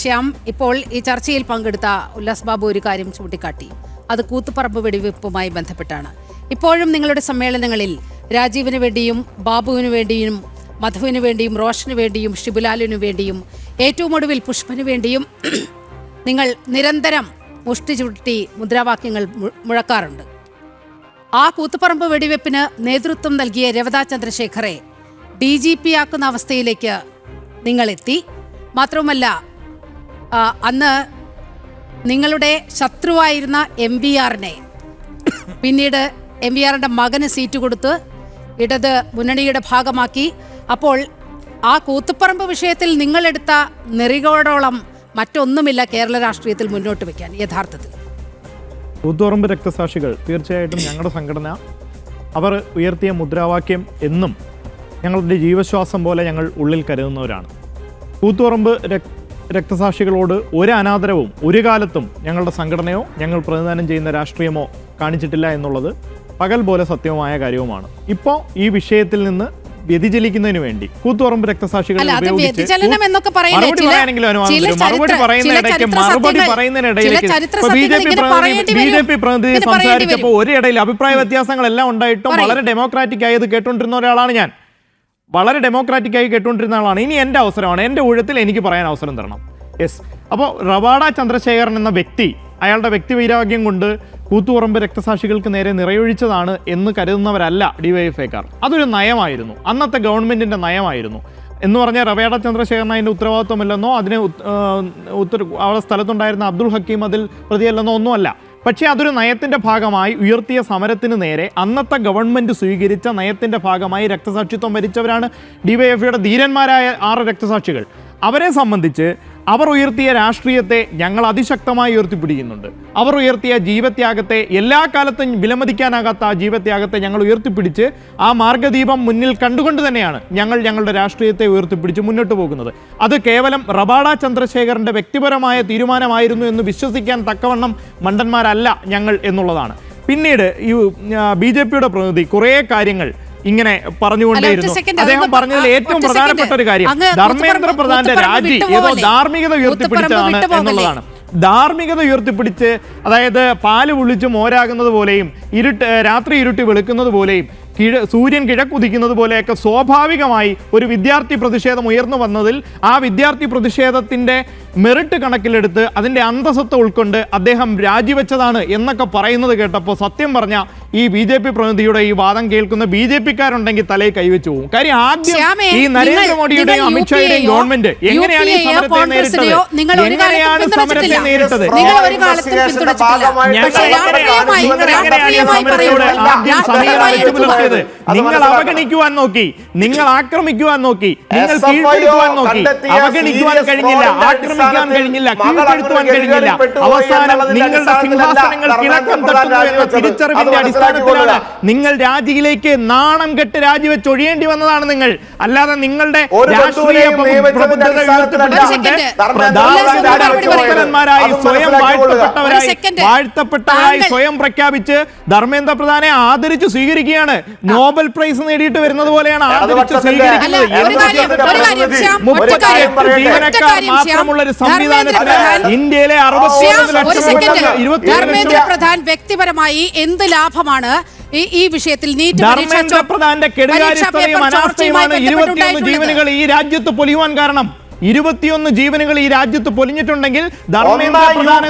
ശ്യാം, ഇപ്പോൾ ഈ ചർച്ചയിൽ പങ്കെടുത്ത ഉല്ലാസ് ബാബു ഒരു കാര്യം ചൂണ്ടിക്കാട്ടി. അത് കൂത്തുപറമ്പ് വെടിവെപ്പുമായി ബന്ധപ്പെട്ടാണ്. ഇപ്പോഴും നിങ്ങളുടെ സമ്മേളനങ്ങളിൽ രാജീവിന് വേണ്ടിയും ബാബുവിന് വേണ്ടിയും മധുവിന് വേണ്ടിയും റോഷന് വേണ്ടിയും ഷിബുലാലിനു വേണ്ടിയും ഏറ്റവും ഒടുവിൽ പുഷ്പന് വേണ്ടിയും നിങ്ങൾ നിരന്തരം മുഷ്ടി ചുരുട്ടി മുദ്രാവാക്യങ്ങൾ മുഴക്കാറുണ്ട്. ആ കൂത്തുപറമ്പ് വെടിവെപ്പിന് നേതൃത്വം നൽകിയ രവത ചന്ദ്രശേഖറെ DGP ആക്കുന്ന അവസ്ഥയിലേക്ക് നിങ്ങളെത്തി. മാത്രവുമല്ല, അന്ന് നിങ്ങളുടെ ശത്രുവായിരുന്ന MVRനെ പിന്നീട് MVRന്റെ മകന് സീറ്റ് കൊടുത്ത് ഇടത് മുന്നണിയുടെ ഭാഗമാക്കി. അപ്പോൾ ആ കൂത്തുപറമ്പ് വിഷയത്തിൽ നിങ്ങളെടുത്ത നെറികോടോളം മറ്റൊന്നുമില്ല കേരള രാഷ്ട്രീയത്തിൽ മുന്നോട്ട് വയ്ക്കാൻ. യഥാർത്ഥത്തിൽ കൂത്തുപറമ്പ് രക്തസാക്ഷികൾ തീർച്ചയായിട്ടും ഞങ്ങളുടെ സംഘടന അവർ ഉയർത്തിയ മുദ്രാവാക്യം എന്നും ഞങ്ങളുടെ ജീവശ്വാസം പോലെ ഞങ്ങൾ ഉള്ളിൽ കരുതുന്നവരാണ്. കൂത്തുപറമ്പ് രക്തസാക്ഷികളോട് ഒരു അനാദരവും ഒരു കാലത്തും ഞങ്ങളുടെ സംഘടനയോ ഞങ്ങൾ പ്രതിനിധാനം ചെയ്യുന്ന രാഷ്ട്രീയമോ കാണിച്ചിട്ടില്ല എന്നുള്ളത് പകൽ പോലെ സത്യമായ കാര്യവുമാണ്. ഇപ്പോൾ ഈ വിഷയത്തിൽ നിന്ന് വ്യതിചലിക്കുന്നതിന് വേണ്ടി കൂത്തുപറമ്പ് രക്തസാക്ഷികൾ മറുപടി പറയുന്നതിനിടയിലേക്ക് BJP പ്രതിനിധി സംസാരിച്ചപ്പോൾ ഒരിടയിൽ അഭിപ്രായ വ്യത്യാസങ്ങളെല്ലാം ഉണ്ടായിട്ടും വളരെ ഡെമോക്രാറ്റിക് ആയി ഇത് കേട്ടുകൊണ്ടിരുന്ന ഒരാളാണ് ഞാൻ. വളരെ ഡെമോക്രാറ്റിക്കായി കേട്ടുകൊണ്ടിരുന്ന ആളാണ്. ഇനി എൻ്റെ അവസരമാണ്, എൻ്റെ ഊഴത്തിൽ എനിക്ക് പറയാൻ അവസരം തരണം. യെസ്. അപ്പോൾ റവാഡ ചന്ദ്രശേഖരൻ എന്ന വ്യക്തി അയാളുടെ വ്യക്തിവൈരാഗ്യം കൊണ്ട് കൂത്തുപറമ്പ് രക്തസാക്ഷികൾക്ക് നേരെ നിറയൊഴിച്ചതാണ് എന്ന് കരുതുന്നവരല്ല DYFIക്കാർ. അതൊരു നയമായിരുന്നു, അന്നത്തെ ഗവൺമെൻറ്റിൻ്റെ നയമായിരുന്നു. എന്ന് പറഞ്ഞാൽ റവാഡ ചന്ദ്രശേഖരൻ അതിൻ്റെ ഉത്തരവാദിത്വമില്ലെന്നോ അതിന് അവിടെ സ്ഥലത്തുണ്ടായിരുന്ന അബ്ദുൾ ഹക്കീം അതിൽ പ്രതിയല്ലെന്നോ ഒന്നുമല്ല. പക്ഷേ അതൊരു നയത്തിൻ്റെ ഭാഗമായി ഉയർത്തിയ സമരത്തിന് നേരെ അന്നത്തെ ഗവൺമെൻറ് സ്വീകരിച്ച നയത്തിൻ്റെ ഭാഗമായി രക്തസാക്ഷിത്വം വരിച്ചവരാണ് DYFIയുടെ ധീരന്മാരായ 6 രക്തസാക്ഷികൾ. അവരെ സംബന്ധിച്ച് അവർ ഉയർത്തിയ രാഷ്ട്രീയത്തെ ഞങ്ങൾ അതിശക്തമായി ഉയർത്തിപ്പിടിക്കുന്നുണ്ട്. അവർ ഉയർത്തിയ ജീവത്യാഗത്തെ, എല്ലാ കാലത്തും വിലമതിക്കാനാകാത്ത ആ ജീവത്യാഗത്തെ ഞങ്ങൾ ഉയർത്തിപ്പിടിച്ച് ആ മാർഗദീപം മുന്നിൽ കണ്ടുകൊണ്ട് തന്നെയാണ് ഞങ്ങൾ ഞങ്ങളുടെ രാഷ്ട്രീയത്തെ ഉയർത്തിപ്പിടിച്ച് മുന്നോട്ട് പോകുന്നത്. അത് കേവലം റവാഡ ചന്ദ്രശേഖരൻ്റെ വ്യക്തിപരമായ തീരുമാനമായിരുന്നു എന്ന് വിശ്വസിക്കാൻ തക്കവണ്ണം മണ്ടന്മാരല്ല ഞങ്ങൾ എന്നുള്ളതാണ്. പിന്നീട് ഈ BJPയുടെ പ്രതിനിധി കുറേ കാര്യങ്ങൾ ഇങ്ങനെ പറഞ്ഞുകൊണ്ടേയിരുന്നു. അദ്ദേഹം പറഞ്ഞതിൽ ഏറ്റവും പ്രധാനപ്പെട്ട ഒരു കാര്യം ധർമ്മേന്ദ്ര പ്രധാന്റെ രാജി ഏതോ ധാർമ്മികത ഉയർത്തിപ്പിടിച്ചതാണ് എന്നുള്ളതാണ്. ധാർമ്മികത ഉയർത്തിപ്പിടിച്ച്, അതായത് പാല് പൊള്ളിച്ച് മോരാകുന്നത് പോലെയും രാത്രി ഇരുട്ടി വെളുക്കുന്നത് പോലെയും സൂര്യൻ കിഴക്കുദിക്കുന്നത് പോലെയൊക്കെ സ്വാഭാവികമായി ഒരു വിദ്യാർത്ഥി പ്രതിഷേധം ഉയർന്നു വന്നതിൽ ആ വിദ്യാർത്ഥി പ്രതിഷേധത്തിൻ്റെ മെറിറ്റ് കണക്കിലെടുത്ത് അതിൻ്റെ അന്തസ്സത്ത് ഉൾക്കൊണ്ട് അദ്ദേഹം രാജിവെച്ചതാണ് എന്നൊക്കെ പറയുന്നത് കേട്ടപ്പോൾ സത്യം പറഞ്ഞാൽ ഈ BJP പ്രതിനിധിയുടെ ഈ വാദം കേൾക്കുന്ന BJPക്കാരുണ്ടെങ്കിൽ തലയിൽ കൈവച്ചു പോകും. കാര്യം ആദ്യം ഈ നരേന്ദ്രമോദിയുടെയും അമിത്ഷായുടെയും ഗവൺമെന്റ് എങ്ങനെയാണ് ഈ സമരത്തെ നേരിട്ടത്? നിങ്ങൾ അവഗണിക്കുവാൻ നോക്കി, നിങ്ങൾ ആക്രമിക്കുവാൻ നോക്കി, നിങ്ങൾ കീഴ്പ്പെടുത്തുവാൻ നോക്കി. അവഗണിക്കുവാൻ കഴിഞ്ഞില്ല, ആക്രമിക്കാൻ കഴിഞ്ഞില്ല, കീഴ്പ്പെടുത്തുവാൻ കഴിഞ്ഞില്ല. അവസാനം നിങ്ങളുടെ സിംഹാസനങ്ങൾ കിഴക്കം തട്ടുന്നു എന്ന തിരിച്ചറിവിന്റെ അടിസ്ഥാനത്തിലാണ് നിങ്ങൾ രാജിയിലേക്ക് നാണം കെട്ട് രാജിവെച്ച് ഒഴിയേണ്ടി വന്നതാണ് നിങ്ങൾ. അല്ലാതെ നിങ്ങളുടെ രാഷ്ട്രീയ പ്രബുദ്ധത ഉയർത്തിപ്പിടിച്ചുകൊണ്ടുമാരായി സ്വയം വാഴ്ത്തപ്പെട്ടവരായി സ്വയം പ്രഖ്യാപിച്ച് ധർമ്മേന്ദ്ര പ്രധാനെ ആദരിച്ച് സ്വീകരിക്കുകയാണ്. നോബൽ പ്രൈസ് നേടിയിട്ട് വരുന്നത് പോലെയാണ് ആദരിച്ച് സ്വീകരിക്കുന്നത്. ജീവനക്കാർ മാത്രമുള്ള ഒരു സംവിധാനത്തിന് ഇന്ത്യയിലെ 60 പ്രധാൻ വ്യക്തിപരമായി എന്ത് ലാഭമാണ് ഈ വിഷയത്തിൽ? ധർമ്മേന്ദ്ര പ്രധാന്റെ കെടുകാര്യസ്ഥതയും അനാസ്ഥയുമാണ് 21 ജീവനുകൾ ഈ രാജ്യത്ത് പൊലിയുവാൻ കാരണം. 21 ജീവനുകൾ ഈ രാജ്യത്ത് പൊലിഞ്ഞിട്ടുണ്ടെങ്കിൽ ധർമ്മേന്ദ്ര പ്രധാൻ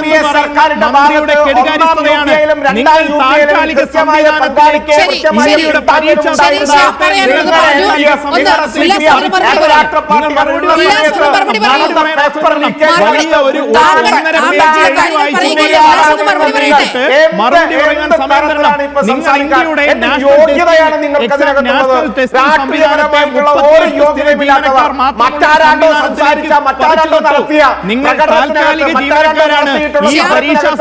മന്ത്രിയുടെ കെടുകാര്യസ്ഥതയാണ്. നിങ്ങൾ താൽക്കാലിക സംവിധാനത്തിലേക്ക് ഇന്ത്യയുടെ പരീക്ഷ മറുപടി പറയാൻ സമയം തരണം. നിങ്ങൾ ഇന്ത്യയുടെ നാഷണൽ ടെസ്റ്റിംഗ് സംവിധാനത്തെ 30 ജീവനക്കാർ മാത്രം നിങ്ങൾ താൽക്കാലിക ജീവനക്കാരാണ്. ഈ പരീക്ഷാ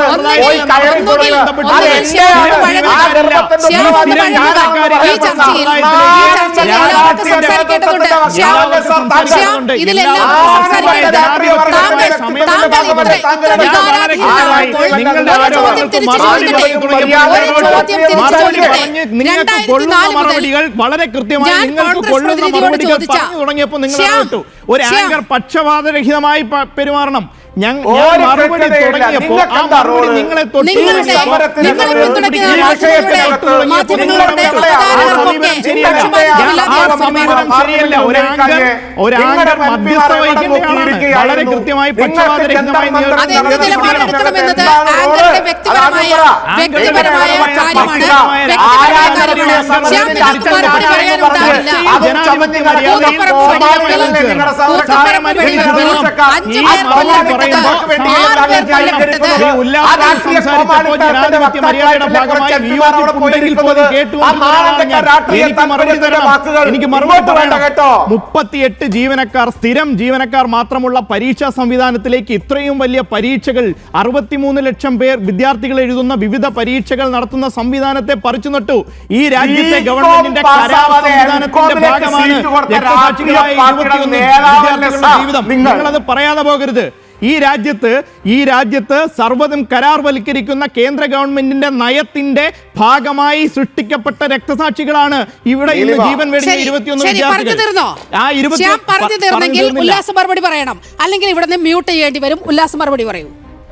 നിങ്ങൾക്ക് കൊള്ളുന്ന മറുപടികൾ വളരെ കൃത്യമായി നിങ്ങൾക്ക് കൊള്ളുന്ന മറുപടികൾ പറഞ്ഞു തുടങ്ങിയപ്പോൾ നിങ്ങൾ കേട്ടു. ഒരു ആങ്കർ പക്ഷപാതരഹിതമായി പെരുമാറണം. ഞാൻ ഒരു മറുപടി കൃത്യതയില്ല. തുടങ്ങിയപ്പോൾ ആ നിങ്ങൾക്കെന്താ മറുപടി റോള്? നിങ്ങളെ തൊട്ട് നിങ്ങൾ പിന്തുണയ്ക്കുന്ന മാധ്യമങ്ങളുടെ അവതാരകർക്കൊക്കെ സമീപനം ശരിയല്ല. ഒരു ആങ്കർ മധ്യസ്ഥ വഹിക്കേണ്ടയാളാണ്. വളരെ കൃത്യമായി പക്ഷപാതരഹിതമായി അതെന്ത് നിലപാടെടുക്കണമെന്നത് ആങ്കറുടെ വ്യക്തിപരമായ കാര്യമാണ്. എനിക്ക് മറുപടി പറയണം. 38 ജീവനക്കാർ, സ്ഥിരം ജീവനക്കാർ മാത്രമുള്ള പരീക്ഷാ സംവിധാനത്തിലേക്ക് ഇത്രയും വലിയ പരീക്ഷകൾ 63 ലക്ഷം പേർ വിദ്യാർത്ഥികൾ എഴുതുന്ന വിവിധ പരീക്ഷകൾ നടത്തുന്ന സംവിധാനത്തെ പറിച്ചു നട്ടു. ഈ രാജ്യത്തെ ഗവൺമെന്റിന്റെ കരാർ സംവിധാനത്തിന്റെ ഭാഗമാണ് രക്തസാക്ഷികളായ 21 വിദ്യാർത്ഥികളുടെ ജീവിതം. നിങ്ങളത് പറയാതെ പോകരുത്. ഈ രാജ്യത്ത് സർവ്വതും കരാർവൽക്കരിക്കുന്ന കേന്ദ്ര ഗവൺമെന്റിന്റെ നയത്തിന്റെ ഭാഗമായി സൃഷ്ടിക്കപ്പെട്ട രക്തസാക്ഷികളാണ് ഇവിടെ ഇന്ന് ജീവൻ വെടിഞ്ഞ 21 വിദ്യാർത്ഥികൾ. ഉല്ലാസ മറുപടി പറയണം, അല്ലെങ്കിൽ ഇവിടെ നിന്ന് മ്യൂട്ട് ചെയ്യേണ്ടി വരും. ഉല്ലാസ മറുപടി പറയൂ.